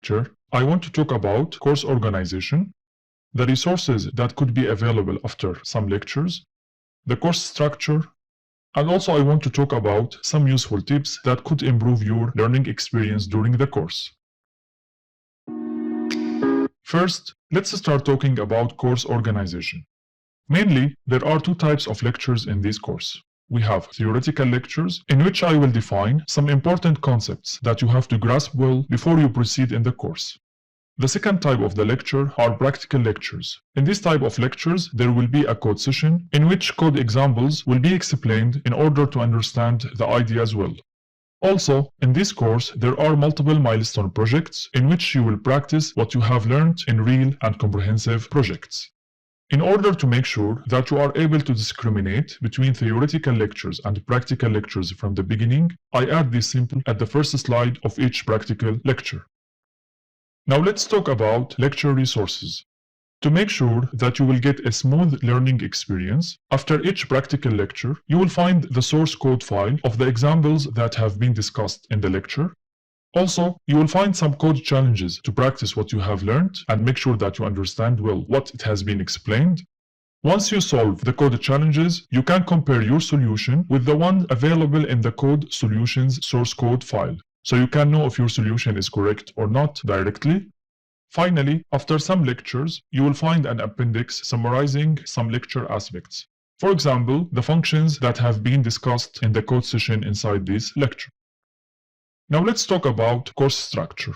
lecture, I want to talk about course organization, the resources that could be available after some lectures, the course structure, and also I want to talk about some useful tips that could improve your learning experience during the course. First, let's start talking about course organization. Mainly, there are two types of lectures in this course. We have theoretical lectures, in which I will define some important concepts that you have to grasp well before you proceed in the course. The second type of the lecture are practical lectures. In this type of lectures, there will be a code session in which code examples will be explained in order to understand the ideas well. Also, in this course, there are multiple milestone projects in which you will practice what you have learned in real and comprehensive projects. In order to make sure that you are able to discriminate between theoretical lectures and practical lectures from the beginning, I add this symbol at the first slide of each practical lecture. Now let's talk about lecture resources. To make sure that you will get a smooth learning experience, after each practical lecture, you will find the source code file of the examples that have been discussed in the lecture. Also, you will find some code challenges to practice what you have learned and make sure that you understand well what it has been explained. Once you solve the code challenges, you can compare your solution with the one available in the code solutions source code file, so you can know if your solution is correct or not directly. Finally, after some lectures, you will find an appendix summarizing some lecture aspects. For example, the functions that have been discussed in the code session inside this lecture. Now let's talk about course structure.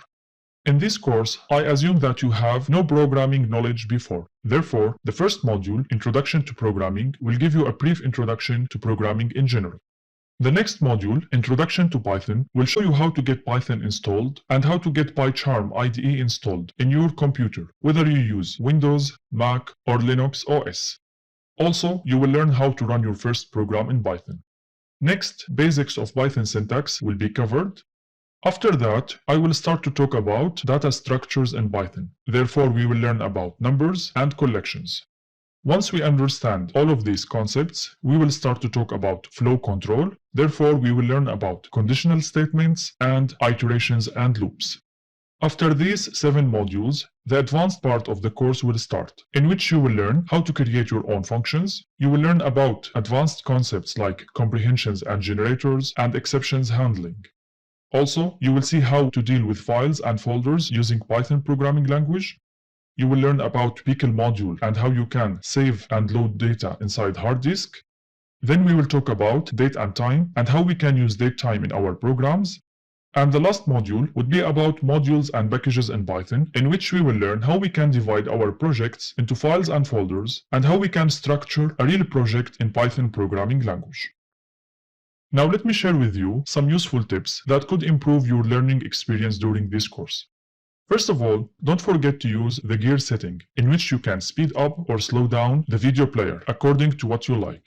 In this course, I assume that you have no programming knowledge before. Therefore, the first module, Introduction to Programming, will give you a brief introduction to programming in general. The next module, Introduction to Python, will show you how to get Python installed and how to get PyCharm IDE installed in your computer, whether you use Windows, Mac, or Linux OS. Also, you will learn how to run your first program in Python. Next, basics of Python syntax will be covered. After that, I will start to talk about data structures in Python. Therefore, we will learn about numbers and collections. Once we understand all of these concepts, we will start to talk about flow control. Therefore, we will learn about conditional statements and iterations and loops. After these 7 modules, the advanced part of the course will start, in which you will learn how to create your own functions. You will learn about advanced concepts like comprehensions and generators and exceptions handling. Also, you will see how to deal with files and folders using Python programming language. You will learn about Pickle module and how you can save and load data inside hard disk. Then we will talk about date and time and how we can use datetime in our programs. And the last module would be about modules and packages in Python, in which we will learn how we can divide our projects into files and folders and how we can structure a real project in Python programming language. Now let me share with you some useful tips that could improve your learning experience during this course. First of all, don't forget to use the gear setting, in which you can speed up or slow down the video player according to what you like.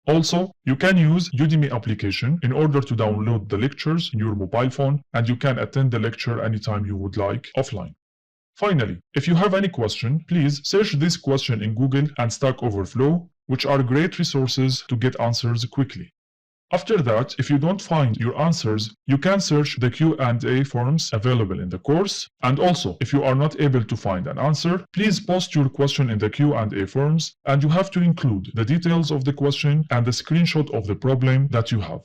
Also, you can use Udemy application in order to download the lectures in your mobile phone, and you can attend the lecture anytime you would like offline. Finally, if you have any question, please search this question in Google and Stack Overflow, which are great resources to get answers quickly. After that, if you don't find your answers, you can search the Q&A forms available in the course. And also, if you are not able to find an answer, please post your question in the Q&A forms, and you have to include the details of the question and the screenshot of the problem that you have.